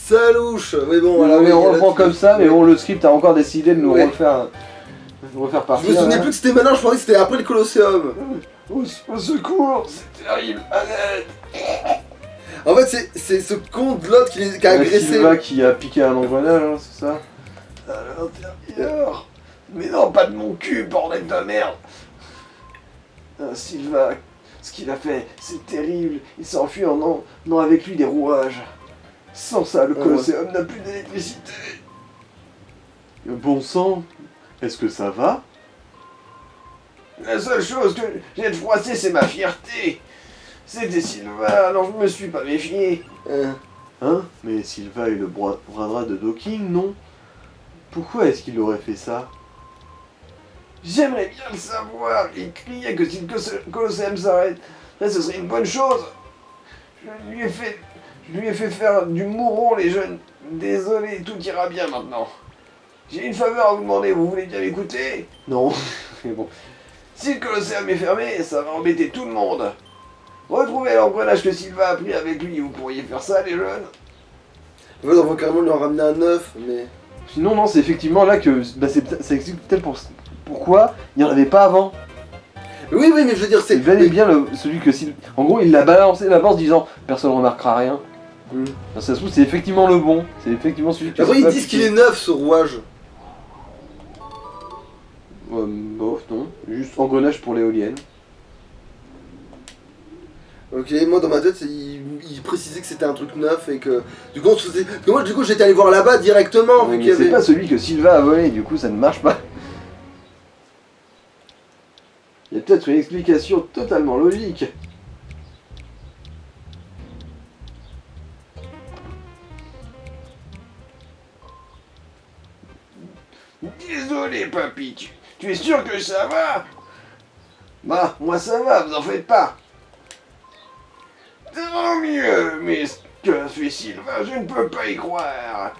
Salouche. Mais bon, Oui, alors... mais oui, on là, reprend tu- comme ça, mais bon, le script a encore décidé de nous Ouais. refaire partir. Je me souvenais plus que c'était maintenant, je pensais que c'était après le Colosseum. Au secours, c'est terrible, à l'aide. En fait, c'est ce con de l'autre qui a agressé. Silva qui a piqué un engrenage, hein, c'est ça? À l'intérieur. Mais non, pas de mon cul, bordel de merde. Silva, ce qu'il a fait, c'est terrible. Il s'est enfui en emmenant avec lui des rouages. Sans ça, le Colosseum n'a plus d'électricité. Bon sang, est-ce que ça va? La seule chose que j'ai de froissé, c'est ma fierté. C'était Silva, alors je me suis pas méfié. Hein? Mais Silva est le bras droit de Docking, non? Pourquoi est-ce qu'il aurait fait ça? J'aimerais bien le savoir. Il criait que si le Colosseum s'arrête, ce serait une bonne chose. Je lui ai fait faire du mouron, les jeunes. Désolé, tout ira bien maintenant. J'ai une faveur à vous demander, vous voulez bien m'écouter? Non, mais bon. Si le Colosseum est fermé, ça va embêter tout le monde. Retrouvez l'engrenage que Silva a pris avec lui, vous pourriez faire ça, les jeunes? En fait, on va carrément lui en ramener un neuf, mais... Sinon, non, c'est effectivement là que... ça explique peut-être pourquoi il n'y en avait pas avant. Oui, mais je veux dire, c'est... C'est bel et bien celui que Silva... En gros, il l'a balancé d'abord en se disant « Personne ne remarquera rien ». Ça se trouve, c'est effectivement le bon. C'est effectivement celui que... Après, ils disent qu'il est neuf, ce rouage. Bof, non. Juste engrenage pour l'éolienne. Ok, moi dans ma tête, il précisait que c'était un truc neuf et que... Du coup, parce que moi, j'étais allé voir là-bas directement, vu Oui, qu'il mais y c'est avait... pas celui que Silva a volé, du coup ça ne marche pas. Il y a peut-être une explication totalement logique. Désolé, papy, tu es sûr que ça va? Bah, moi ça va, vous en faites pas. Tant mieux, mais ce que fait Silva, je ne peux pas y croire.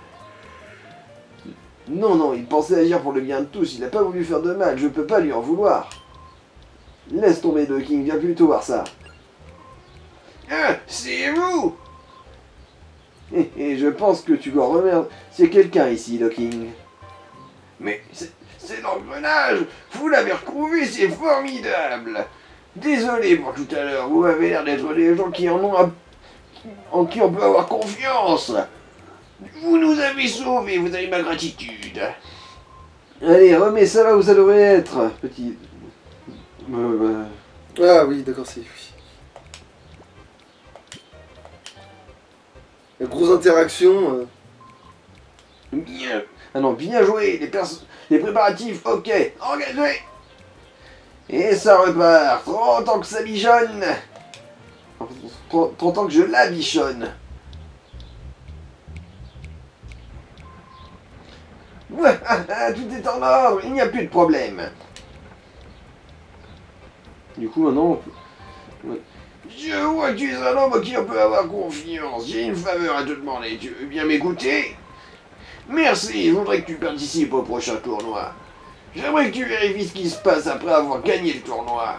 Non, il pensait agir pour le bien de tous, il n'a pas voulu faire de mal, je peux pas lui en vouloir. Laisse tomber Docking, viens plutôt voir ça. Ah, c'est vous! Et je pense que tu dois remercier quelqu'un ici, Docking. Mais c'est l'engrenage! Vous l'avez retrouvé, c'est formidable! Désolé pour tout à l'heure, vous avez l'air d'être des gens qui en qui on peut avoir confiance. Vous nous avez sauvés, vous avez ma gratitude. Allez, remets ça là où ça devrait être, petit... Ah oui, d'accord, c'est... Oui. La grosse interaction... Bien. Ah non, bien joué, les préparatifs, ok, engagés. Et ça repart, 30 ans que ça bichonne. 30 ans que je la bichonne. Ouais, tout est en ordre, il n'y a plus de problème. Du coup, maintenant... Je vois que tu es un homme à qui on peut avoir confiance. J'ai une faveur à te demander, tu veux bien m'écouter? Merci, je voudrais que tu participes au prochain tournoi. J'aimerais que tu vérifies ce qui se passe après avoir gagné le tournoi.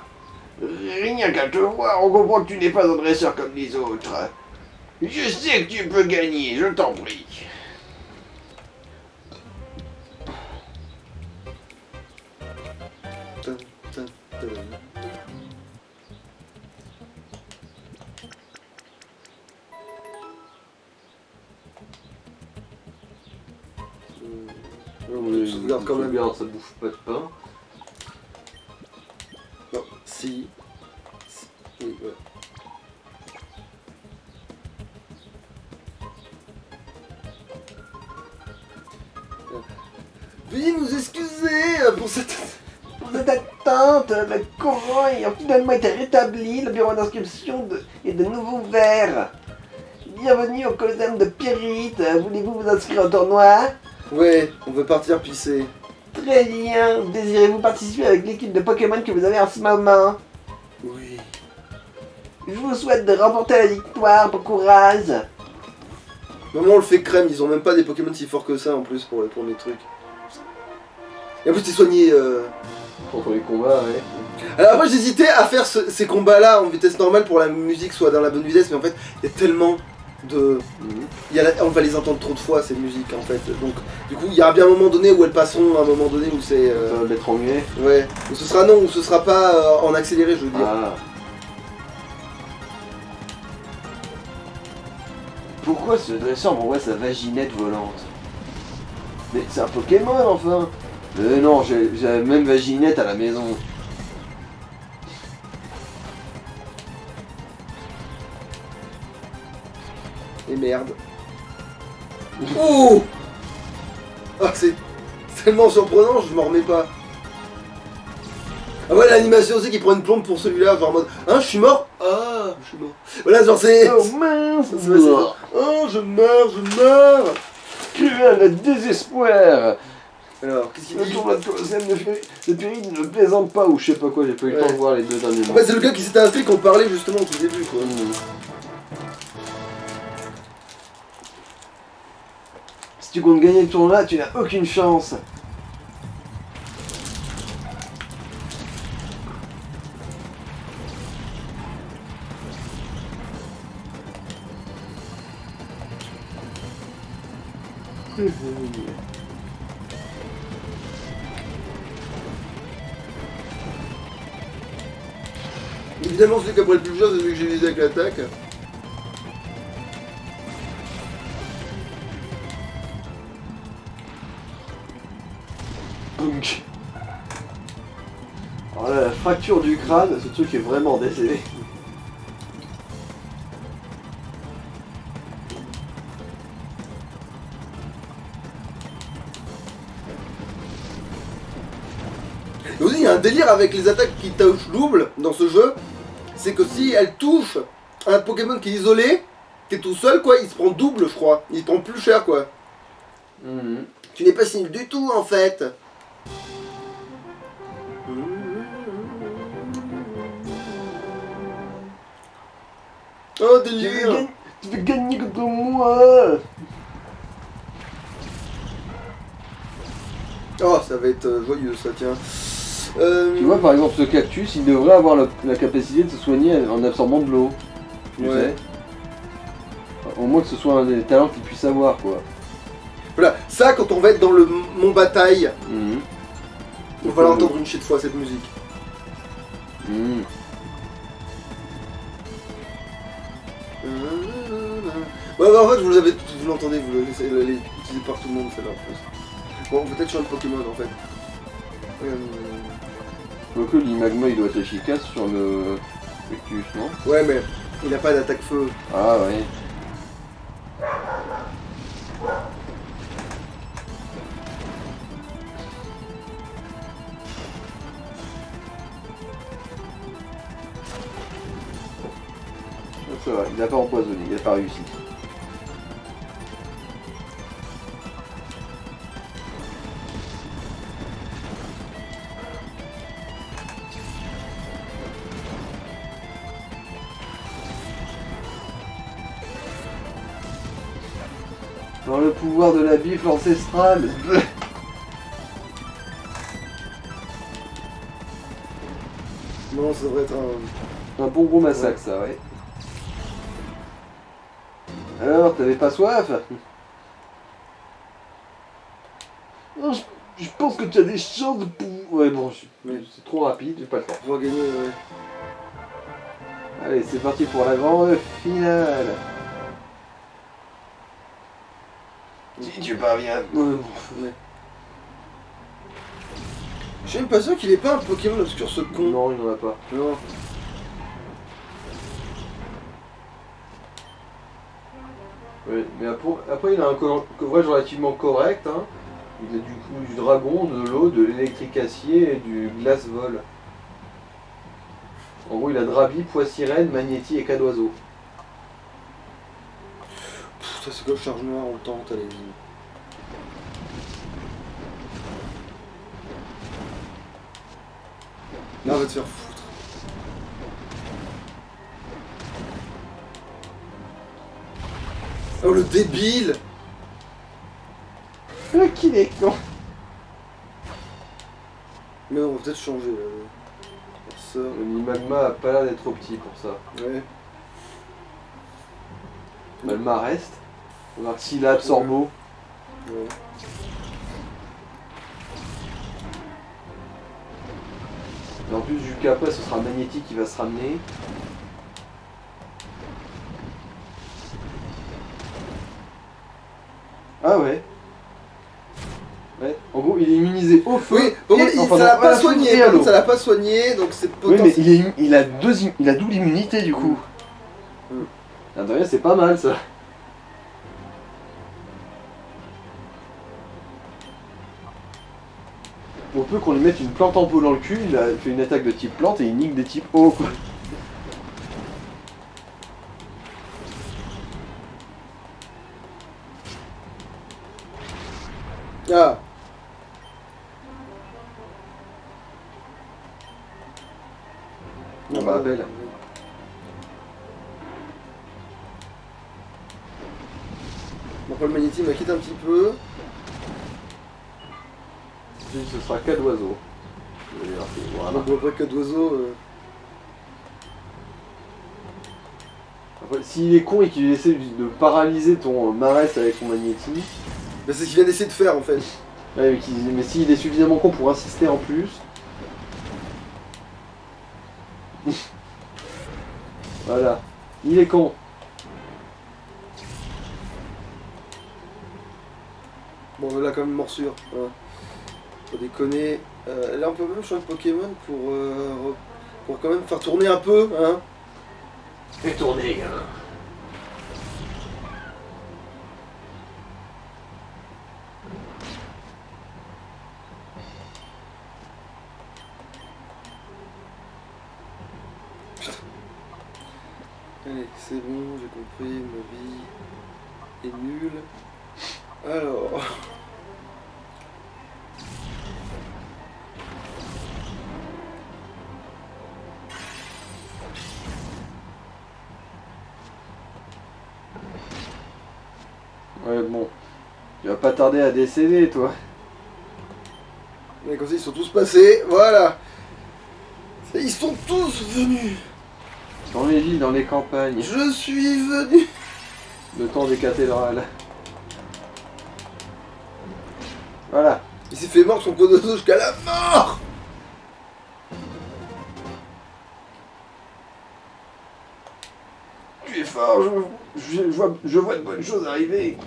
Rien qu'à te voir, on comprend que tu n'es pas un dresseur comme les autres. Je sais que tu peux gagner, je t'en prie. Sauvegarde quand même. Sauvegarde, ça bouffe pas de pain. Non, si... Oui, ouais. Veuillez nous excuser pour cette attente. Le courant ayant finalement été rétabli, le bureau d'inscription est de nouveau ouvert. Bienvenue au Colosseum de Pierrite. Voulez-vous vous inscrire au tournoi? Ouais, on veut partir pisser. Très bien. Désirez-vous participer avec l'équipe de Pokémon que vous avez en ce moment? Oui. Je vous souhaite de remporter la victoire. Bon courage. Maman, on le fait crème, ils ont même pas des Pokémon si forts que ça en plus pour les premiers trucs. Et en plus, t'es soigné. Contre les combats, ouais. Alors après, j'hésitais à faire ces combats-là en vitesse normale pour que la musique soit dans la bonne vitesse, mais en fait, il y a tellement de... Mhm. On va les entendre trop de fois ces musiques en fait. Donc du coup il y aura bien un moment donné où elles passeront, un moment donné où c'est... Ça va mettre en muet. Ouais. Ou ce sera non, ou ce sera pas en accéléré je veux dire. Ah. Pourquoi ce dresseur m'envoie sa vaginette volante? Mais c'est un Pokémon enfin. Non, j'ai la même vaginette à la maison. Et merde. Oh. Ah c'est tellement surprenant, je m'en remets pas. Ah ouais l'animation aussi qui prend une plombe pour celui-là, genre en mode hein je suis mort. Ah je suis mort. Voilà genre c'est... Oh mince! Oh je meurs. Cruel désespoir! Alors qu'est-ce qu'il Le dit? tournoi de Colosseum de Pyrrhide ne plaisante pas, ou je sais pas quoi, j'ai pas eu le Ouais. temps de voir les deux derniers En mots. fait c'est le gars qui s'était inscrit qu'on parlait justement au tout début quoi. Si tu comptes gagner le tournoi, tu n'as aucune chance. Évidemment celui qui a pris le plus cher c'est celui que j'ai visé avec l'attaque. Donc. Alors là, la fracture du crâne, ce truc est vraiment décédé. Et aussi il y a un délire avec les attaques qui touchent double dans ce jeu. C'est que si elle touche un Pokémon qui est isolé, qui est tout seul quoi, il se prend double je crois. Il se prend plus cher quoi. Mhm. Tu n'es pas si nul du tout en fait. Oh délire. Tu veux gagner contre moi! Oh ça va être joyeux ça tiens. Tu vois par exemple ce cactus, il devrait avoir la capacité de se soigner en absorbant de l'eau. Tu Ouais. sais. Au moins que ce soit un des talents qu'il puisse avoir quoi. Voilà, ça quand on va être dans le mont bataille, Mhm. on va l'entendre une shit fois cette musique. Mhm. Ouais, bah, en fait, vous l'entendez, vous l'avez utilisé par tout le monde, celle-là en plus. Bon, peut-être sur le Pokémon en fait. Quoique l'Imagma il doit être efficace sur le cactus, non? Ouais, mais il a pas d'attaque feu. Ah ouais. Ça va, il a pas empoisonné, il a pas réussi. Dans le pouvoir de la bifle ancestrale. Non, ça devrait être un. Un bon gros massacre ça, ouais. Alors, t'avais pas soif? Non, je pense que tu as des chances de pouvoir. Ouais bon, Ouais. c'est trop rapide, j'ai pas le temps. On va gagner, ouais. Allez, c'est parti pour la grande finale. Si tu parviens. Je suis même pas sûr qu'il ait pas un Pokémon obscur ce con. Non, il n'en a pas. Non. Ouais, mais après il a un coverage relativement correct. Hein. Il a du coup du dragon, de l'eau, de l'électrique acier et du glace vol. En gros, il a Drabi, pois sirène, magnéti et cas d'oiseau. Ça c'est comme charge noire, on tente, allez-y. Là, on va te faire foutre. Oh le débile! Qu'il est con! Mais on va peut-être changer là. Ça. Le Magma a pas l'air d'être trop petit pour ça. Ouais. Bah, le mât reste. On va voir s'il a absorbo. Ouais. Et en plus, vu qu'après ce sera magnétique qui va se ramener. Ah ouais. Ouais. En gros, il est immunisé au feu. Oui, par contre, enfin, ça l'a non, à pas la foudre soigné. et à Par contre, l'eau. ça l'a pas soigné, donc c'est Oui, mais potentiel. il a double immunité du coup. Ah, de rien, c'est pas mal ça. Pour peu qu'on lui mette une plante en pot dans le cul, il a fait une attaque de type plante et il nique des types eau quoi. Ah. On va belle. Bon, après, le magnétisme m'a quitté un petit peu. Ce sera cas d'oiseau. Voilà. Donc, après que d'oiseaux. Après, s'il est con et qu'il essaie de paralyser ton Marès avec son magnétisme, Mais c'est ce qu'il vient d'essayer de faire en fait. ouais, mais s'il est suffisamment con pour insister en plus. Voilà. Il est con. Bon, là, quand même, morsure. Hein. Faut déconner. Là, on peut même changer de Pokémon pour quand même faire tourner un peu. Hein. Fais tourner, gamin. Allez, c'est bon, j'ai compris. Ma vie est nulle. Alors. Ouais, bon. Tu vas pas tarder à décéder, toi. Et comme ça, ils sont tous passés. Voilà. Ils sont tous venus. Dans les villes, dans les campagnes. Je suis venu. Le temps des cathédrales. Voilà. Il s'est fait mordre son Kodozo jusqu'à la mort. Tu es fort, je vois de bonnes choses arriver.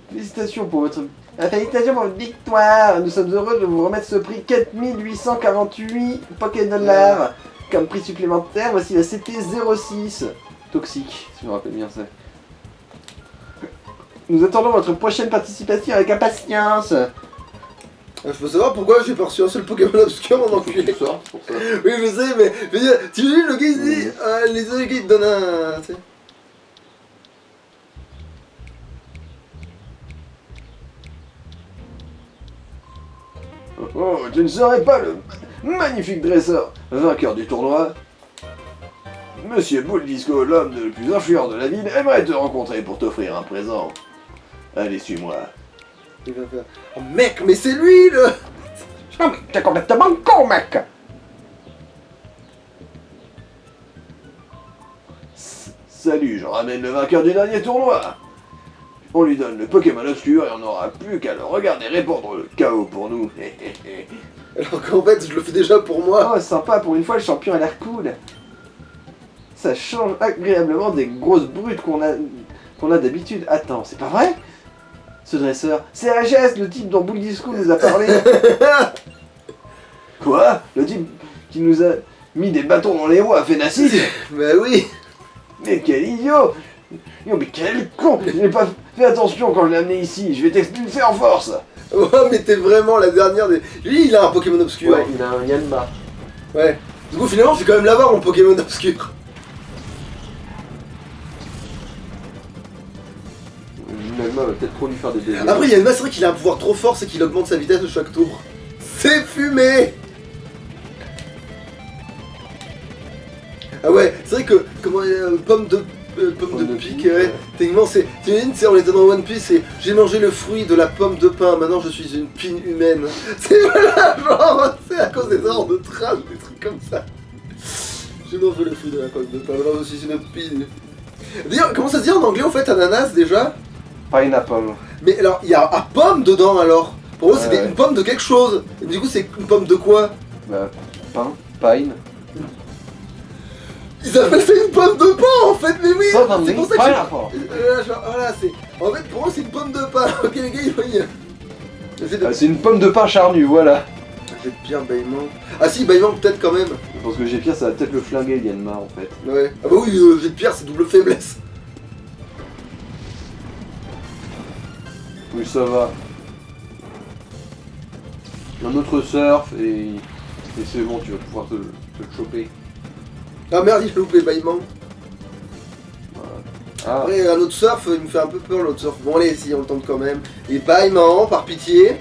Félicitations pour votre... Félicitations pour votre victoire. Nous sommes heureux de vous remettre ce prix 4848 Pokédollars. Comme prix supplémentaire, voici la CT06. Toxique, si je me rappelle bien ça. Nous attendons votre prochaine participation avec impatience. Je peux savoir pourquoi j'ai pas reçu un seul Pokémon obscur, mon enculé. Tu sors, c'est pour ça. Oui, je sais, mais je veux dire, tu vois, le gars il dit, les autres gars ils te donnent un. Tu sais. Oh, tu ne serais pas le magnifique dresseur, vainqueur du tournoi. Monsieur Bouldisco, l'homme le plus influent de la ville, aimerait te rencontrer pour t'offrir un présent. Allez, suis-moi. Il va faire. Oh mec, mais c'est lui le. Non mais t'es complètement con, mec. Salut, je ramène le vainqueur du dernier tournoi. On lui donne le Pokémon obscur et on n'aura plus qu'à le regarder répandre le chaos pour nous. Alors qu'en fait, je le fais déjà pour moi. Oh, sympa, pour une fois, le champion a l'air cool. Ça change agréablement des grosses brutes qu'on a d'habitude. Attends, c'est pas vrai? Ce dresseur, c'est AGS, le type dont Bouldisco nous a parlé. Quoi? Le type qui nous a mis des bâtons dans les roues à Phénacide? Bah oui. Mais quel idiot! Non mais quel con! J'ai pas fait attention quand je l'ai amené ici, je vais t'expulser en force! Oh, mais t'es vraiment la dernière des. Lui, il a un Pokémon obscur. Ouais, il a un Yanma. Ouais. Du coup, finalement, je vais quand même l'avoir, mon Pokémon obscur. Yanma va peut-être trop lui faire des dégâts. Après, il y a une masse, c'est vrai qu'il a un pouvoir trop fort, c'est qu'il augmente sa vitesse de chaque tour. C'est fumé! Ah ouais, c'est vrai que, comment, pomme de pique, ouais. Techniquement, c'est. T'imagines, c'est on était dans One Piece et j'ai mangé le fruit de la pomme de pain, maintenant je suis une pine humaine. C'est voilà, genre, c'est à cause des ordres de trash, des trucs comme ça. J'ai mangé le fruit de la coque de pain, alors aussi c'est une pile. D'ailleurs, comment ça se dit en anglais en fait, ananas déjà? Pineapple. Mais alors, il y a un pomme dedans alors. Pour moi, c'était Ouais. une pomme de quelque chose. Et du coup, c'est une pomme de quoi? Bah, pine. Ils appellent ça une pomme de pain en fait, mais oui! Ça, dans C'est le pour ça que pineapple. voilà, c'est. En fait, pour moi, c'est une pomme de pain. Ok, les gars, ils voient. Ah, c'est une pomme de pain charnue, voilà. J'ai de pire bâillement. Ah si, bâillement peut-être quand même. Je pense que j'ai pire, ça va peut-être le flinguer, Yanma, en fait. Ouais. Ah bah oui, j'ai de pire, c'est double faiblesse. Oui, ça va. Un autre surf et c'est bon, tu vas pouvoir te le choper. Ah merde, il a loupé bâillement. Ah, Après, un autre surf, il me fait un peu peur l'autre surf. Bon, allez, si, on le tente quand même. Et bâillement, par pitié.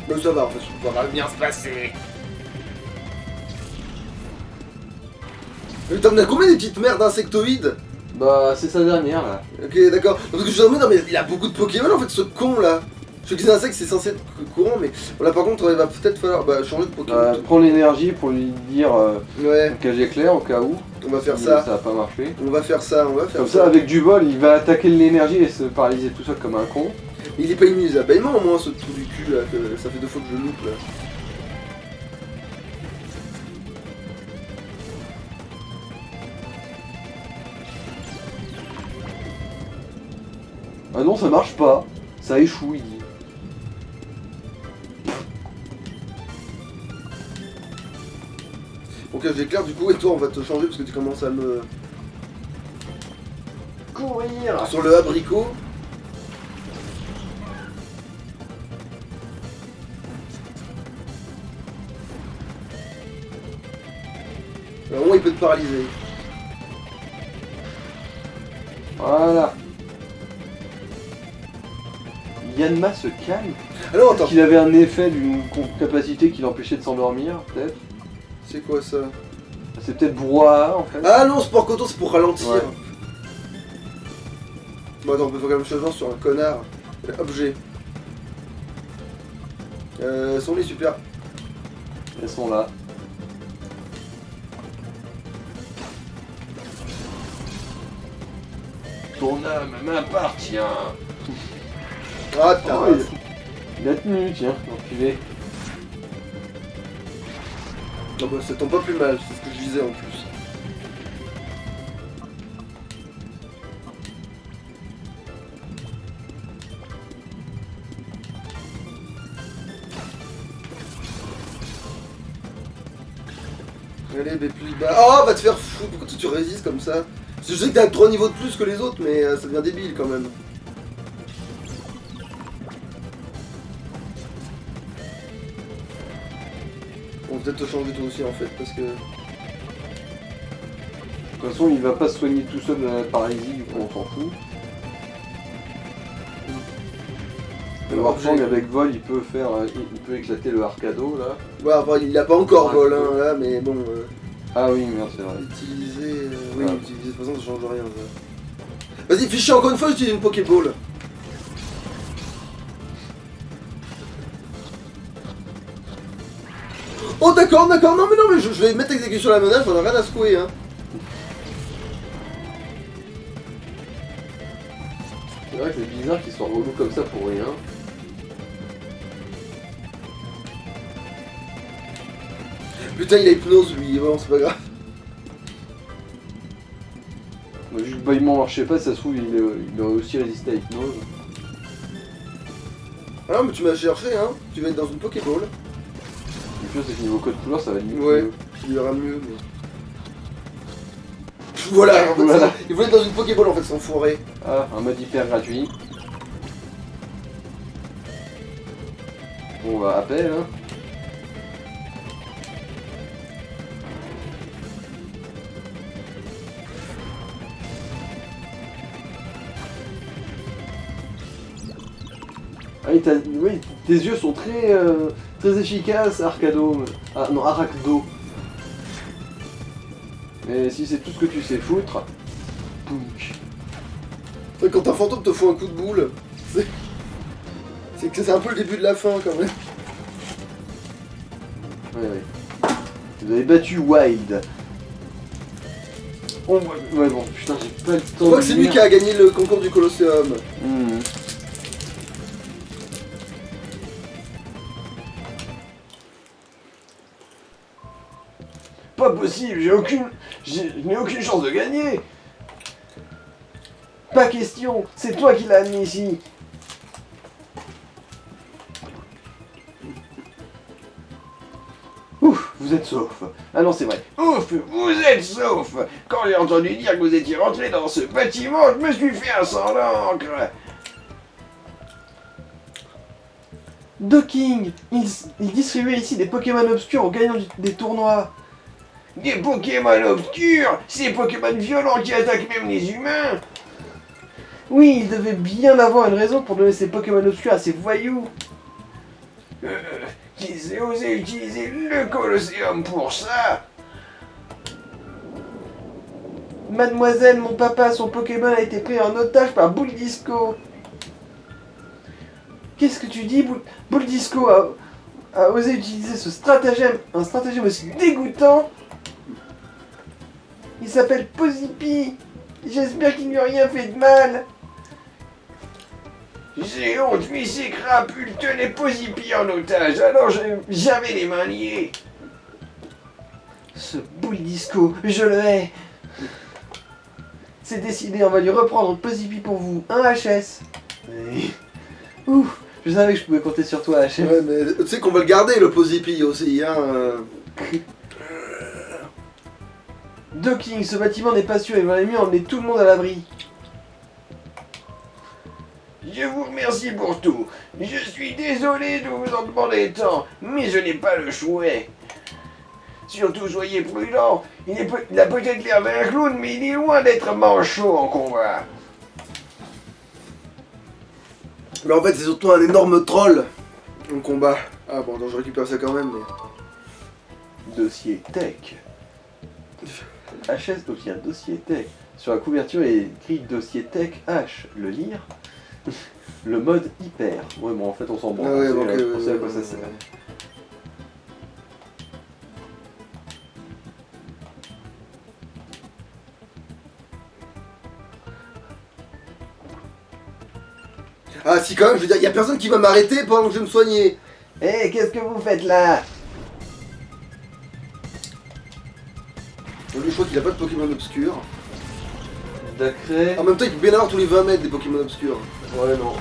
Mais ça va, en fait, ça va bien se passer. Mais t'en as combien des petites merdes insectoïdes? bah c'est sa dernière là. Ok, d'accord. Parce que je me demande, non mais il a beaucoup de Pokémon en fait, ce con là. Je sais que les insectes c'est censé être courant, mais là par contre, il va peut-être falloir changer de Pokémon. Prends l'énergie pour lui dire Ouais, un cage éclair au cas où. on va faire Si ça. Ça va pas marcher. On va faire ça, on va faire Comme ça. ça, avec du vol, il va attaquer l'énergie et se paralyser tout seul comme un con. Il est pas immunisé à bâillement au moins ce trou du cul là, que ça fait 2 fois que je loupe là. Ah non, ça marche pas. Ça échoue, il dit. Ok, j'éclaire du coup, et toi on va te changer parce que tu commences à me. Courir. Sur le abricot. Alors, au moins il peut te paralyser. Voilà. Yanma se calme. Alors Est-ce attends, qu'il avait un effet d'une capacité qui l'empêchait de s'endormir, peut-être? c'est quoi ça? C'est peut-être brouhaha en fait. Ah non, sport coton c'est pour ralentir. Ouais. Bon attends, on peut faire quand même chose sur un connard. Objet. Son lit super. Elles sont là. Ton âme m'appartient. Ah putain. Oh, il a tenu, tiens, enculé. Non bah ça tombe pas plus mal, c'est ce que je disais en plus. Allez, mais plus bas. Oh, va te faire foutre, pourquoi tu résistes comme ça? Parce que je sais que t'as 3 niveaux de plus que les autres, mais ça devient débile quand même. On va peut-être te changer toi aussi en fait, parce que. De toute façon, il va pas se soigner tout seul de la paralysie, du coup on s'en fout. Le Warfang avec vol, il peut faire, il peut éclater le Arcado là. Ouais, enfin, il a pas encore vol hein, là, mais bon. Ah oui, merde, c'est vrai. Utiliser. Oui, Ah. utiliser, de toute façon ça change rien. Ça. Vas-y, fichier encore une fois, j'utilise une Pokéball. Oh d'accord, d'accord, non mais je vais mettre exécution à la menace, on a rien à secouer hein. C'est vrai que c'est bizarre qu'il soit relou comme ça pour rien. Putain il a hypnose lui, bon c'est pas grave. Moi, juste bâillement marchait pas, ça se trouve il aurait aussi résisté à hypnose. Ah mais tu m'as cherché hein, tu vas être dans une Pokéball. Le pire c'est que niveau code couleur ça va limite Ouais, mieux. il ira mieux mais... Voilà, en fait, Voilà. il voulait être dans une Pokéball en fait, sans fourré. Ah, un mode hyper gratuit. Bon bah appel hein. Ah oui, oui, tes yeux sont très, très efficaces, Arcado. Ah non, Arachdo. Mais si c'est tout ce que tu sais foutre... Pounk. Quand un fantôme te fout un coup de boule, c'est C'est un peu le début de la fin quand même. Ouais. Vous avez battu Wild. Oh, ouais, bon, putain, j'ai pas le temps. On voit que c'est lui qui a gagné le concours du Colosseum. Mmh. Pas possible, je n'ai aucune chance de gagner. Pas question, c'est toi qui l'as amené ici. Ouf, vous êtes sauf. Ah non, c'est vrai. Ouf, vous êtes sauf. Quand j'ai entendu dire que vous étiez rentré dans ce bâtiment, je me suis fait un sang d'encre. Docking, il distribuait ici des Pokémon obscurs aux gagnants des tournois. Des Pokémon obscurs? Ces Pokémon violents qui attaquent même les humains? Oui, il devait bien avoir une raison pour donner ces Pokémon obscurs à ces voyous. Qu'ils aient osé utiliser le Colosseum pour ça? Mademoiselle, mon papa, son Pokémon a été pris en otage par Bull Disco. Qu'est-ce que tu dis? Bull Disco a osé utiliser ce stratagème, un stratagème aussi dégoûtant. Il s'appelle Pozipi. J'espère qu'il lui a rien fait de mal. J'ai honte, mais ces crapules tenaient Pozipi en otage, alors j'avais les mains liées. Ce Bull Disco, je le hais. C'est décidé, on va lui reprendre Pozipi pour vous. Un HS. Ouf, je savais que je pouvais compter sur toi, HS. Ouais, mais tu sais qu'on va le garder, le Pozipi aussi, hein. Docking, ce bâtiment n'est pas sûr, il valait mieux emmener tout le monde à l'abri. Je vous remercie pour tout. Je suis désolé de vous en demander tant, mais je n'ai pas le choix. Surtout soyez prudent. Il a peut-être l'air d'un clown, mais il est loin d'être manchot en combat. Mais en fait, c'est surtout un énorme troll en combat. Ah bon, donc je récupère ça quand même, mais... Dossier tech. HS, donc il y a un dossier tech. Sur la couverture, il est écrit dossier tech H. Le lire. Le mode hyper. Ouais, bon, en fait, on s'en branle. Ah ouais, bon, on sait à quoi ça sert. Ah si, quand même, je veux dire, y a personne qui va m'arrêter pendant que je vais me soigner. Eh, qu'est-ce que vous faites là? Lui, je crois qu'il a pas de Pokémon obscur. D'acré. En même temps, il peut bien avoir tous les 20 mètres des Pokémon obscurs. Ouais, non.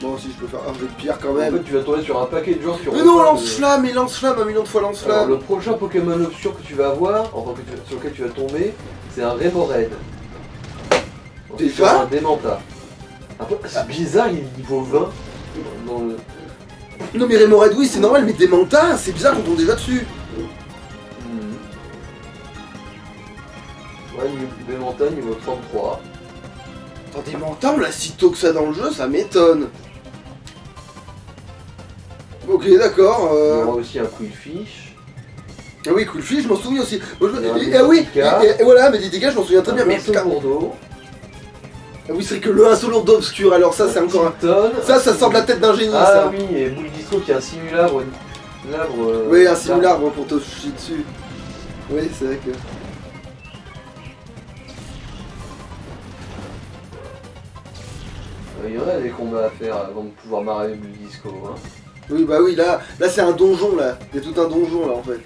Bon, si je peux faire un jet de pierre quand En même. fait, tu vas tomber sur un paquet de gens qui ont. Mais non, lance-flamme, et lance-flamme, un million de fois Alors, lance-flamme. le prochain Pokémon obscur que tu vas avoir, enfin sur lequel tu vas tomber, c'est un Remoraid. Ensuite, tu Déjà auras un Démenta. Après, c'est bizarre, il vaut 20 dans le. Non mais Remoraid, oui, c'est normal, mais des mantas, c'est bizarre qu'on tombe déjà dessus. Ouais, Démenta niveau 33. Attends, des mantas, on l'a si tôt que ça dans le jeu, ça m'étonne. Ok, d'accord. Il y aura aussi un Quillfish. Ah oui, Coolfish, je m'en souviens aussi. Moi, Et ah oui, Didika. et voilà, mais Didika, je m'en souviens très bien. Mais Bourdeau. Ah oui, c'est vrai que le insolent d'obscur, alors ça, c'est encore un. Ça sort de la tête d'un génie, Ah ça. oui, et Bull Disco qui a un simulabre. Oui, un simulabre pour te chier dessus. Oui, c'est vrai que. Il y en a des combats à faire avant de pouvoir marrer Bull Disco. Hein. Oui, bah oui, là c'est un donjon, là. Il y a tout un donjon, là, en fait.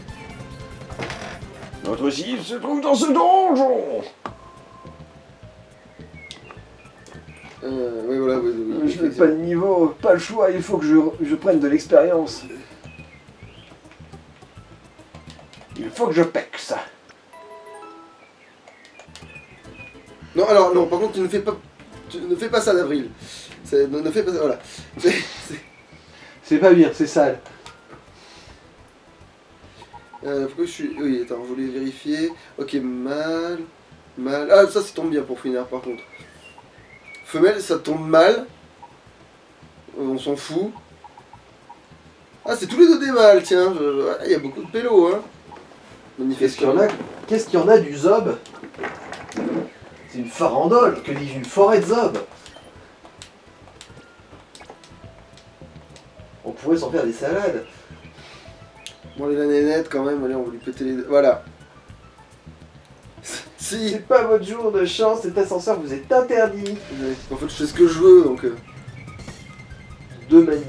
Notre cible se trouve dans ce donjon. Oui, voilà, oui. Je n'ai pas de niveau, pas le choix, il faut que je prenne de l'expérience. Il faut que je pexe. Non, alors, non, par contre, tu ne fais pas ça d'avril. Ne fais pas ça, voilà. C'est pas bien, c'est sale. Pourquoi je suis... Oui, attends, je voulais vérifier. Ok, mâle... Ah, ça tombe bien pour finir, par contre. Femelle, ça tombe mal. On s'en fout. Ah, c'est tous les deux des mâles, tiens. Il y a beaucoup de pélos, hein. Qu'est-ce qu'il y en a du Zob? C'est une farandole, que dis-je, une forêt de zobs. On pourrait s'en faire des salades. Bon, allez, la nénette, quand même, allez, on va lui péter les deux. Voilà. Si. C'est pas votre jour de chance, cet ascenseur vous est interdit. Ouais. En fait, je fais ce que je veux, donc... De manie.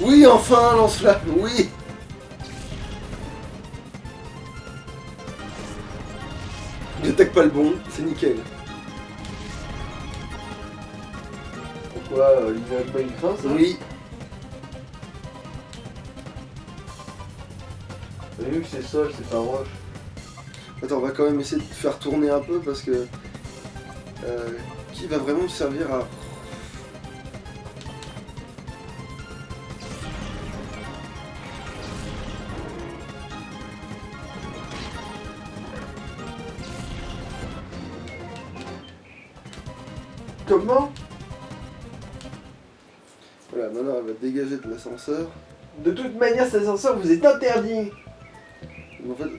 Oui, enfin, lance-flamme, oui. Il attaque pas le bon, c'est nickel. Pourquoi il a pas une crainte ça? Oui. Vous avez vu que c'est sol, c'est pas roche. Attends, on va quand même essayer de faire tourner un peu parce que... qui va vraiment me servir à... Comment? Voilà, maintenant elle va dégager de l'ascenseur. De toute manière, cet ascenseur vous est interdit. En fait,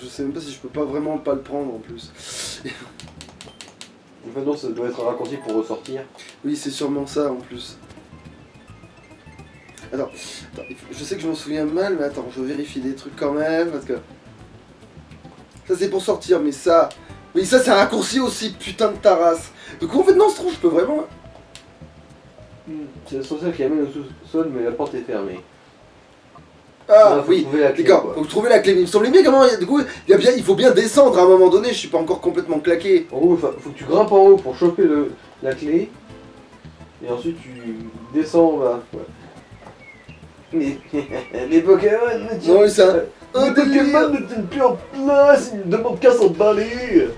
je sais même pas si je peux pas vraiment pas le prendre en plus. Enfin non, ça doit être un raccourci pour ressortir. Oui, c'est sûrement ça en plus. Attends, je sais que je m'en souviens mal, mais attends, je vérifie des trucs quand même, parce que... Ça c'est pour sortir, mais ça... Oui, ça c'est un raccourci aussi, putain de ta race. Du coup, en fait, non, ce trou, je peux vraiment... C'est l'ascenseur qui amène au sous-sol, mais la porte est fermée. Ah, Là, faut oui, trouver la clé, d'accord, quoi. faut trouver la clé. Il me semblait bien comment... Du coup, il faut bien descendre à un moment donné, je suis pas encore complètement claqué. En gros, faut que tu grimpes en haut pour choper la clé. Et ensuite tu descends en bas. Ouais. Mais les Pokémon ne tiennent, Non, mais c'est un les Pokémon délire. ne tiennent plus en place, ils ne demandent qu'à s'emballer.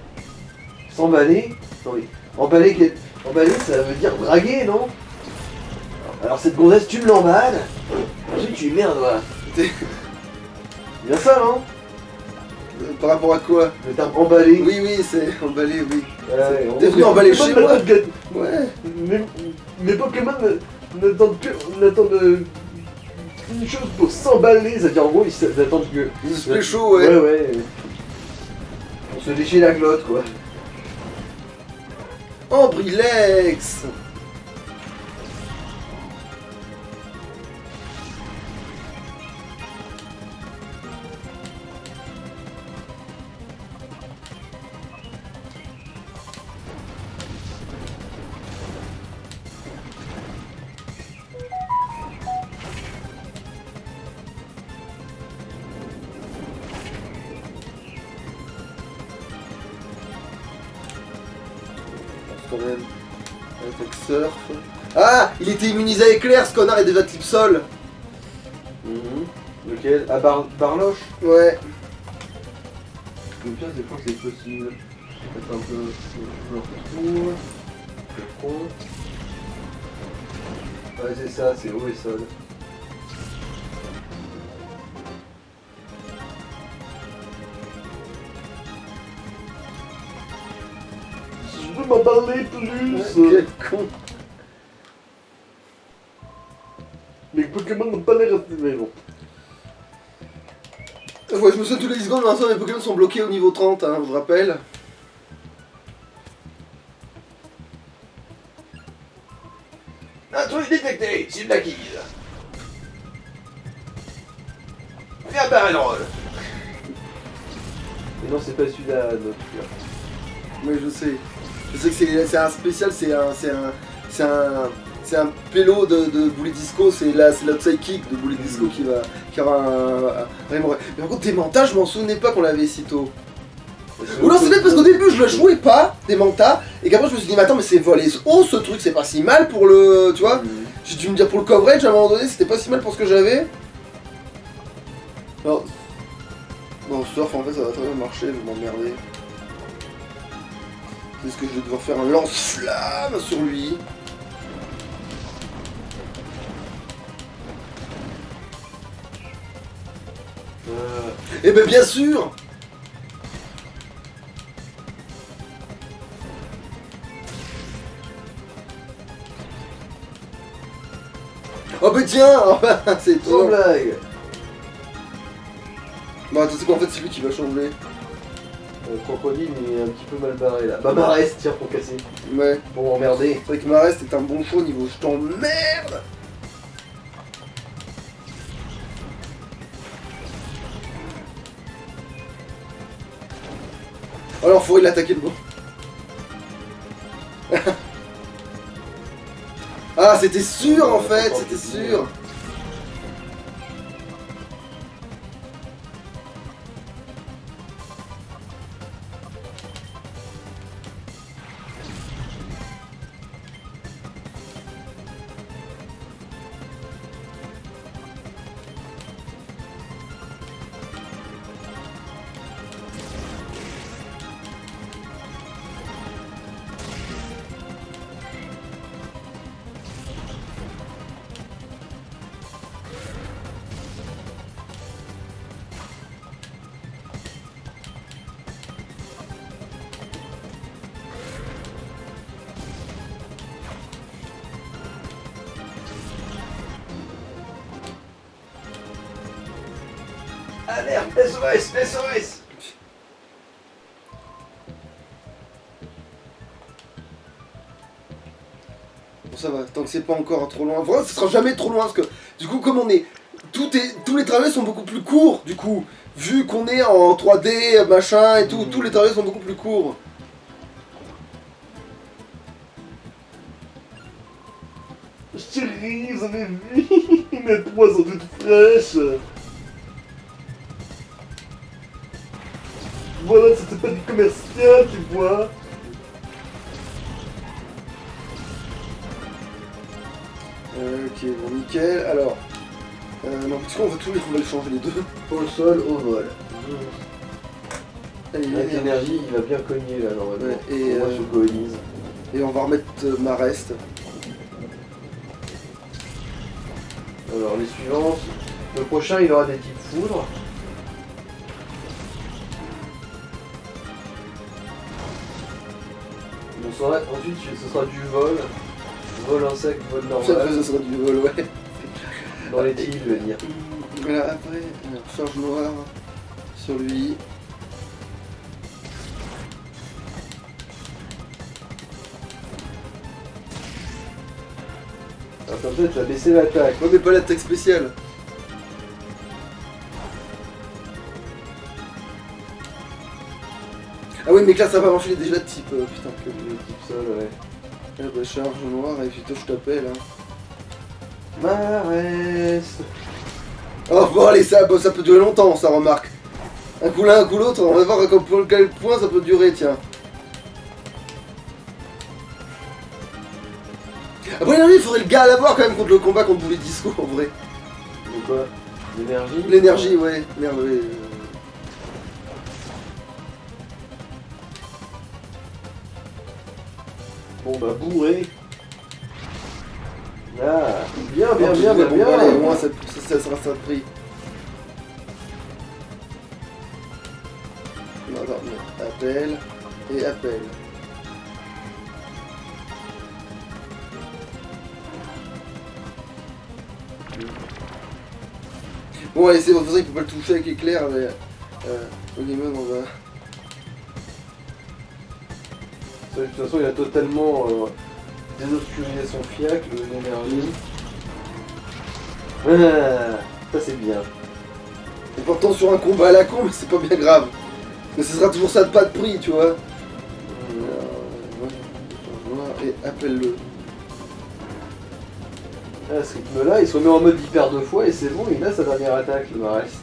S'emballer? Non oui. Emballer, ça veut dire draguer, non? Alors cette gonzesse, tu me l'emballes. Ensuite tu lui mets un doigt. C'est bien ça, non? Par rapport à quoi? Le terme emballer. Oui, oui, c'est emballé, oui. Ouais, T'es venu emballer chez moi. moi. Ouais. Mes Pokémon n'attendent une chose pour s'emballer, c'est-à-dire en gros ils attendent que... Il se fait chaud, ouais. Ouais, ouais. On se lécher la glotte, quoi. Ambrilex. Quand même. Avec surf. Ah, il était immunisé à éclair, ce connard est déjà type sol. Lequel? Ah, Barloche? Ouais. Le pire, c'est que c'est possible. Peut-être un peu... Je retrouve... Le con... Ouais, c'est ça, c'est haut et sol. Je veux m'emballer plus. Quel con. Les Pokémon n'ont pas l'air assez bon. Ouais, je me souviens tous les 10 secondes, l'instant mes Pokémon sont bloqués au niveau 30, hein, je rappelle. Intrus détecté, cible acquise. Fais un barrel roll. Mais non, c'est pas celui-là, notre cœur. Oui, je sais. Je sais que c'est un spécial, c'est un pélo de Boulet Disco, c'est la psychic de Boulet Disco qui aura un vraiment. Mais par contre, des mantas, je m'en souvenais pas qu'on l'avait si tôt. Ou non, c'est peut-être parce qu'au début je le jouais pas, des mantas, et qu'après je me suis dit, mais attends, mais c'est volé haut ce truc, c'est pas si mal pour le. Tu vois? J'ai dû me dire pour le coverage à un moment donné, c'était pas si mal pour ce que j'avais. Alors. Bon, surf en fait ça va très bien marcher, je vais m'emmerder. Est-ce que je vais devoir faire un lance-flamme sur lui? Eh ben bien sûr. Oh bah tiens, c'est Sans toi. blague. Bon attends, c'est quoi en fait c'est lui qui va changer. Le crocodile il est un petit peu mal barré là. Bah Marest, tiens pour casser. Ouais. Pour emmerder. C'est vrai que Marest est un bon show niveau je t'emmerde. Alors faut l'attaquer le bon. Ah c'était sûr en fait, c'était sûr. Alerte, SOS, SOS. Bon ça va, tant que c'est pas encore trop loin. Vraiment, ce sera jamais trop loin parce que du coup comme on est. Tous les travées sont beaucoup plus courts du coup. Vu qu'on est en 3D, machin et tout, tous les travées sont beaucoup plus courts. Chérie, vous avez vu? Mes poils sont toutes fraîches. Voilà, c'était pas du commercial, tu vois. Ok, bon nickel. Alors. Non, parce qu'on va les changer les deux. Au sol, au vol. Allez, Avec l'énergie, il va bien cogner là normalement. Ouais, et, moi je colonise. Et on va remettre Marest. Alors les suivantes. Le prochain il aura des types foudre. Ensuite ce sera du vol. Vol insecte, vol Après, normal. ça sera du vol, ouais. Dans les types, je veux dire. Voilà, après, charge noire sur lui. Alors comme ça tu vas baisser l'attaque. Ouais, mais pas l'attaque spéciale. Ah oui, mais que là ça va marcher les déjà de type. Putain, que. Le type sol, ouais. Ah bah, charge noire, et puis toi je t'appelle. Hein. Marest. Oh, bon, allez, ça peut durer longtemps, ça remarque. Un coup l'un, un coup l'autre, on va voir à quel point ça peut durer, tiens. Après, il faudrait le gars à l'avoir quand même contre le combat contre Boulet Disco en vrai. De quoi? L'énergie. L'énergie, ouais. Merde, ouais. Bon bah bourré. Ah, bien, bien, Oh, bien, bon, bien, bien. Allez, au moins ça sera ça de prix. Non, attends, non. Appel et appel. Bon, allez, c'est bon, de toute façon, il peut pas le toucher avec éclair, mais. Pokémon, on va. De toute façon, il a totalement désobscurisé son fiac, l'énergie. Ah, ça c'est bien. Et pourtant sur un combat à la con, mais c'est pas bien grave. Mais ce sera toujours ça de pas de prix, tu vois. Et appelle-le. À ce rythme-là, il se remet en mode hyper 2 fois et c'est bon, il a sa dernière attaque, le Marest.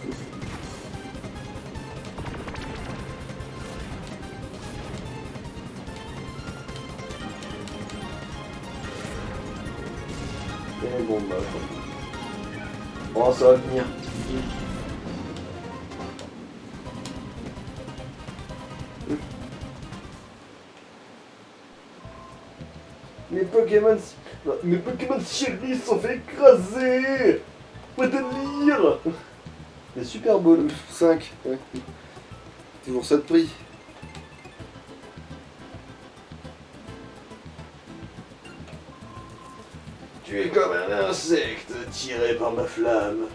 Et bon, bah. Bon, ça va venir. Mes Pokémon chéris se sont fait écraser. Quoi de lire? Les Super Balls. 5, ouais. Toujours ça de prix. Tu es comme un insecte tiré par ma flamme.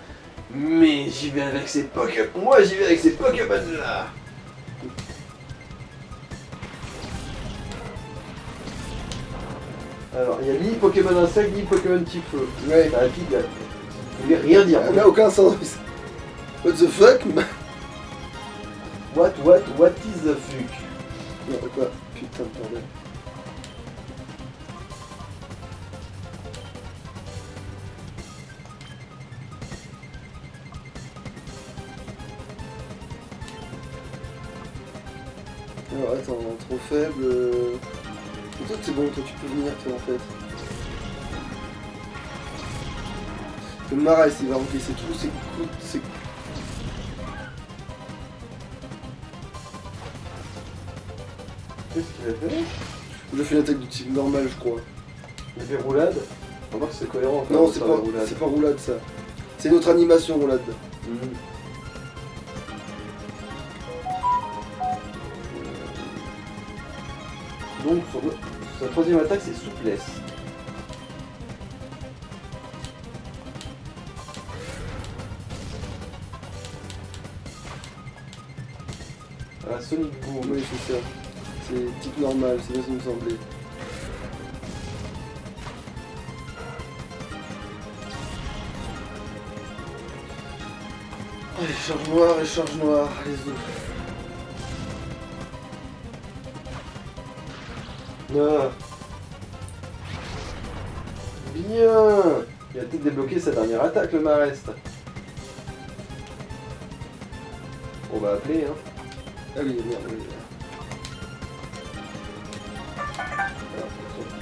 Mais j'y vais avec ces Pokémon. Moi j'y vais avec ces Pokémon là. Alors, il y a ni Pokémon insecte ni Pokémon type feu. Ouais. T'as un pic là. Je voulais rien dire. Ça n'a aucun sens. What the fuck? What is the fuck? Non, quoi? Putain de bordel. Alors attends, trop faible. Toi c'est bon, toi tu peux venir toi en fait. Le Marais il va encaisser tous ses coups, ses... Qu'est-ce qu'il a fait? Il a fait une attaque de type normal je crois. Il a fait roulade? On va voir que c'est cohérent. Non c'est pas roulade ça. C'est notre animation roulade. Mhm. Donc, sa troisième attaque, c'est souplesse. Ah, Sonic Boom. Oui c'est ça. C'est type normal, c'est bien ce qui me semblait. Allez, charge noire, allez-y. Ah. Bien. Il a peut-être débloqué sa dernière attaque, le Marest. On va appeler, hein. Ah oui, merde, oui. Alors, attention.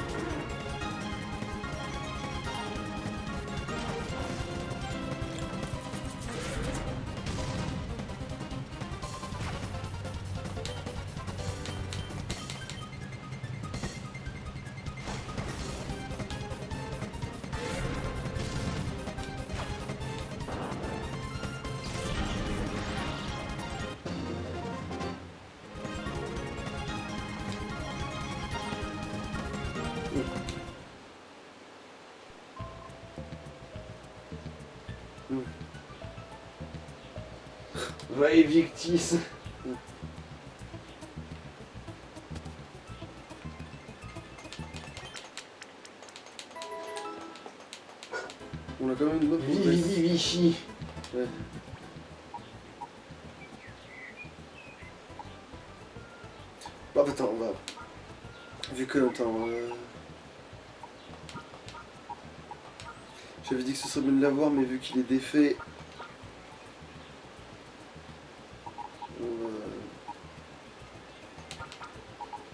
Va Evictis. On a quand même une bonne progresse. Vivi Vichy. Ouais. Bah attends, on va... Vu que... Attends... J'avais dit que ce serait bien de l'avoir, mais vu qu'il est défait...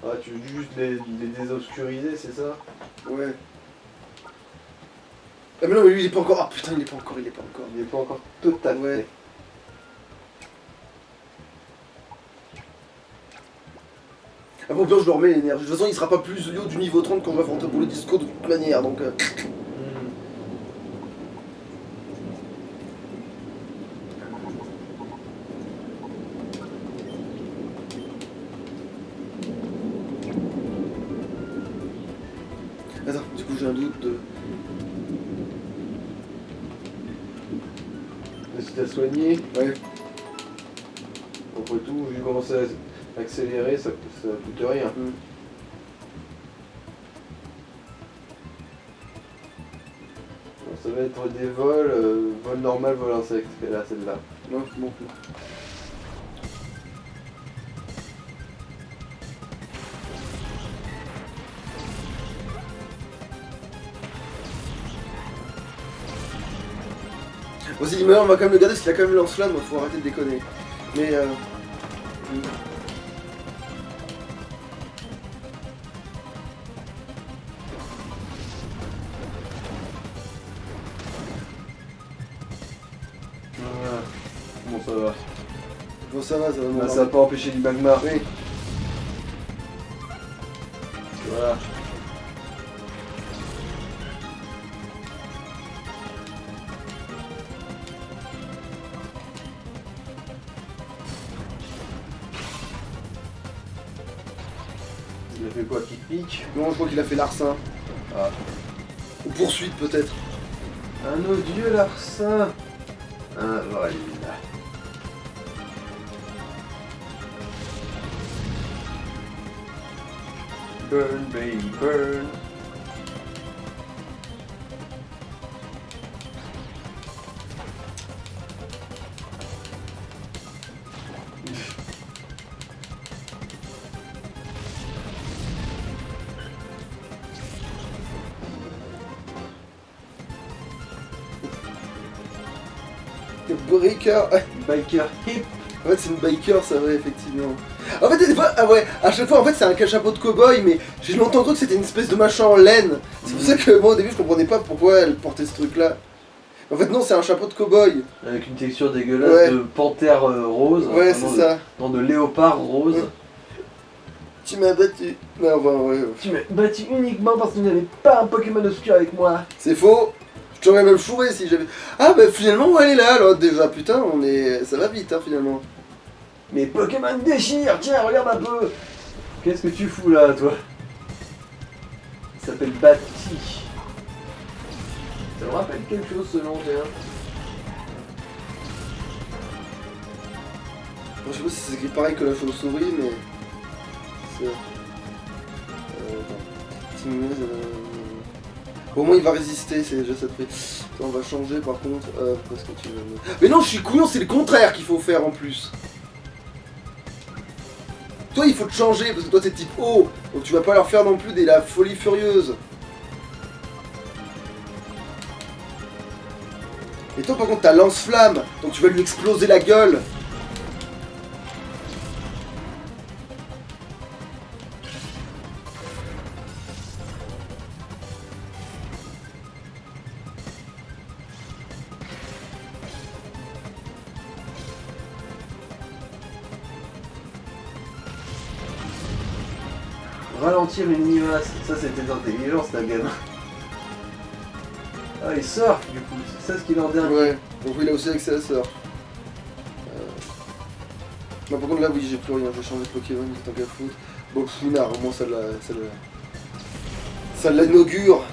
Ah, tu veux juste les désobscuriser, c'est ça? Ouais. Ah mais non, mais lui il est pas encore... Ah putain, il est pas encore. Il n'est pas encore total. Ouais. Ah bon, bien je le remets l'énergie. De toute façon, il sera pas plus haut du niveau 30 quand on va affronter pour le disco de toute manière, donc... Attends, du coup j'ai un doute de... Si t'as soigné, Ouais. après tout, vu comment ça a accéléré, ça coûte rien. Mm. Alors, ça va être des vols, vol normal, vol insecte, et là, celle-là. Non, bon. Bon, s'il meurt, on va quand même le garder parce qu'il a quand même le lance-flamme, faut arrêter de déconner. Mais Voilà. Bon, ça va. bon, ça va, ça va. Là, ça va pas empêcher du magma. Oui. Voilà. a fait quoi? Pique-pique? Non, je crois qu'il a fait Larcin. Ah. Ou poursuite peut-être. Un odieux larcin. Un vol. Burn, baby, burn. Breaker. Biker hip. En fait, c'est une biker, ça vrai, effectivement. En fait, des fois, ah ouais, à chaque fois, en fait, c'est un chapeau de cow-boy, mais j'ai longtemps cru que c'était une espèce de machin en laine. C'est pour ça que moi, au début, je comprenais pas pourquoi elle portait ce truc-là. En fait, non, c'est un chapeau de cow-boy. Avec une texture dégueulasse Ouais. de panthère rose. Ouais, enfin, c'est ça. Non, de léopard rose. Ouais. Tu m'as battu. Non, enfin, ouais. Tu m'as battu uniquement parce que tu n'avais pas un Pokémon obscur avec moi. C'est faux. Je t'aurais même chouré si j'avais. Ah, bah finalement, ouais, elle est là, alors déjà, putain, on est. Ça va vite, hein, finalement. Mes Pokémon déchirent, tiens, regarde un peu. Qu'est-ce que tu fous là, toi? Il s'appelle Bati. Ça me rappelle quelque chose ce nom, tiens. Bon, je sais pas si c'est écrit pareil que la chauve-souris, mais. C'est. Au moins il va résister, c'est déjà ça de fait. Attends, on va changer par contre. Parce que tu veux... Mais non, je suis couillon, c'est le contraire qu'il faut faire en plus. Toi, il faut te changer parce que toi t'es type O, donc tu vas pas leur faire non plus la folie furieuse. Et toi, par contre, t'as lance-flamme, donc tu vas lui exploser la gueule. Ralentir une limace, ça c'était intelligent, c'est un gamin. Ah, il sort du coup, c'est ça ce qu'il en dernier. Ouais, donc il a aussi accès à la sœur. Bah, par contre là oui j'ai plus rien, j'ai changé de Pokémon, tant qu'à foutre. Bon Funard, au moins ça l'inaugure.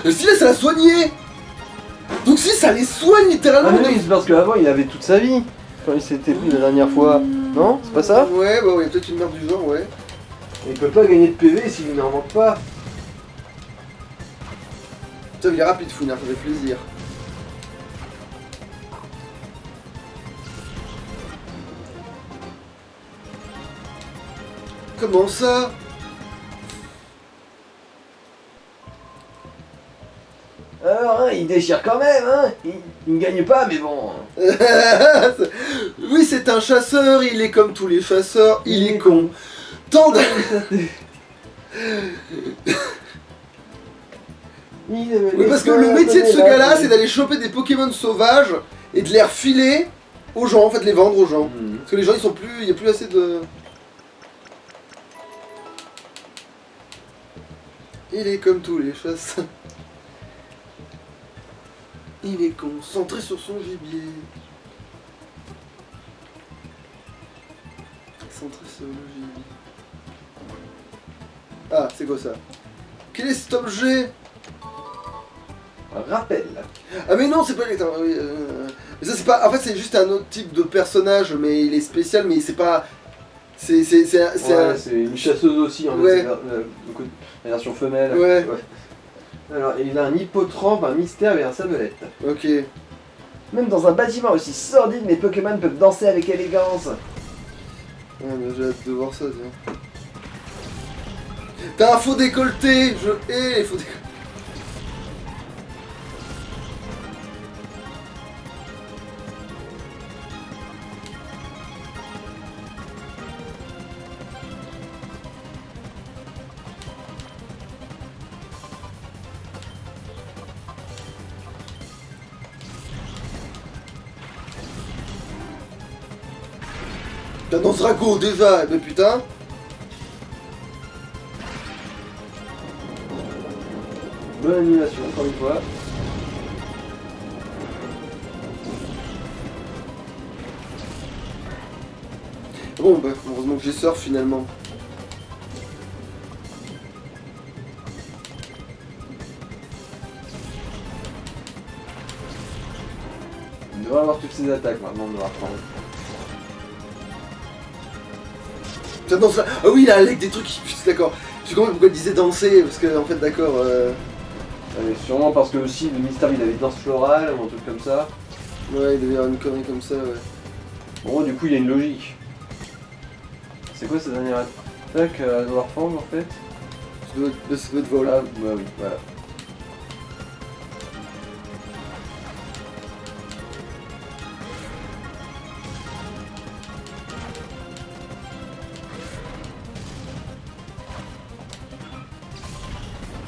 Le stylet ça l'a soigné. Donc si ça les soigne Ah littéralement. mais oui, c'est parce qu'avant il avait toute sa vie, quand il s'était pris la dernière fois. Non? C'est pas ça? Ouais bah ouais, peut-être une merde du genre, ouais. Et il peut pas gagner de PV s'il n'en manque pas. Putain il est rapide Funard, ça fait plaisir. Comment ça? Alors, hein, il déchire quand même, hein. Il ne gagne pas, mais bon. Oui, c'est un chasseur, il est comme tous les chasseurs, il est con. Tant de... Oui, parce que le métier de ce gars-là, c'est d'aller choper des Pokémon sauvages et de les refiler aux gens, en fait, de les vendre aux gens. Parce que les gens, ils sont plus... Il n'y a plus assez de... Il est comme tous les chasseurs. Il est concentré sur son gibier. Centré sur le gibier. Ah, c'est quoi ça? Quel est cet objet? Un rappel. Ah mais non, c'est pas... Attends, oui, mais ça c'est pas... En fait c'est juste un autre type de personnage, mais il est spécial, mais c'est pas... C'est C'est une chasseuse aussi, en Ouais. fait, la version femelle. Ouais. Alors, il a un hippotrampe, un mystère et un sablette. Ok. Même dans un bâtiment aussi sordide, mes Pokémon peuvent danser avec élégance. Ouais, mais j'ai hâte de voir ça, tiens. T'as un faux décolleté. Je hais les faux décolletés. T'as dans Drago déjà, mais putain. Bonne animation, encore une fois. Bon, bah, heureusement que j'ai surf finalement. Il devrait avoir toutes ses attaques maintenant, de reprendre. Ça danse là. Ah oui, là, avec des trucs qui. D'accord. J'ai compris pourquoi il disait danser, parce que, en fait, d'accord. Sûrement parce que aussi le mystère il avait danse florale ou un truc comme ça. Ouais, il devait y avoir une connerie comme ça, ouais. Bon, du coup il y a une logique. C'est quoi cette dernière attaque dans leur forme en fait? Ça doit être vol. Ah, bah oui, voilà.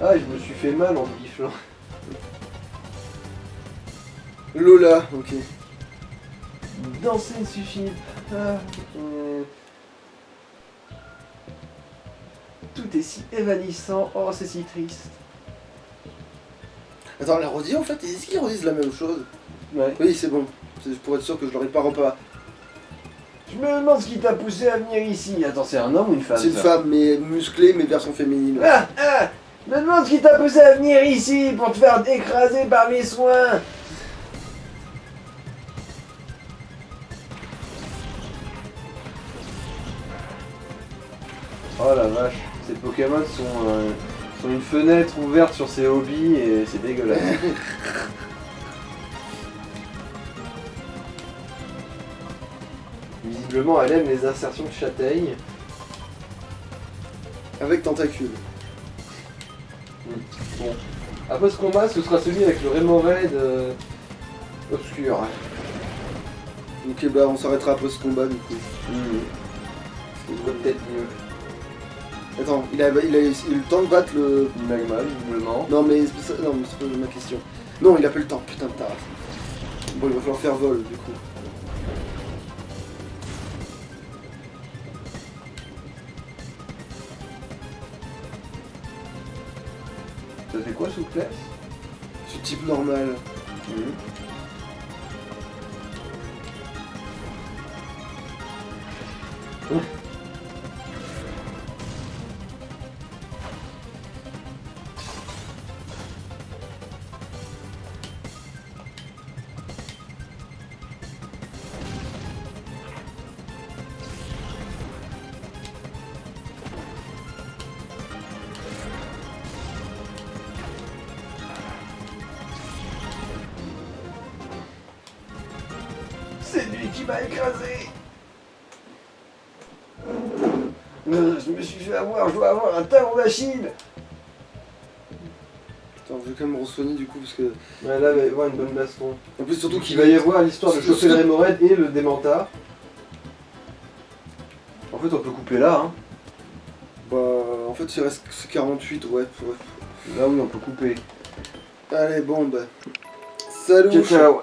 Ah, je me suis fait mal en biflant. Lola, ok. Danser ne suffit pas. Tout est si évanissant. Oh, c'est si triste. Attends, la redit en fait, est-ce qu'ils redisent la même chose? Ouais. Oui, c'est bon. C'est pour être sûr que je l'aurais pas repas. Je me demande ce qui t'a poussé à venir ici. Attends, c'est un homme ou une femme? C'est une ça femme, mais musclée, mais version féminine. Je me demande ce qui t'a poussé à venir ici pour te faire écraser par mes soins. Oh la vache, ces Pokémon sont une fenêtre ouverte sur ses hobbies et c'est dégueulasse. Visiblement, elle aime les insertions de châtaignes. Avec tentacule. Bon, après ce combat, ce sera celui avec le Remoraid obscur. Ok, bah on s'arrêtera après ce combat du coup. C'est peut-être mieux. Attends, il a eu le temps de battre le. Magma, visiblement. Non, mais c'est pas ma question. Non, il a pas le temps, putain de taras. Bon, il va falloir faire vol du coup. Ça fait quoi, souplesse? Ce type normal. C'est lui qui m'a écrasé. Je me suis fait avoir, je dois avoir un talon d'Achille. Attends, je vais quand même me re-soigner du coup parce que. Ouais, là, il va y avoir une bonne baston. En plus, surtout Il qu'il va y avoir l'histoire de choper le Remoraid et le Démenta. En fait, on peut couper là, hein. Bah, en fait, il reste 48, ouais. Là, oui, on peut couper. Allez, bon, bah. Salut! Ciao, ciao.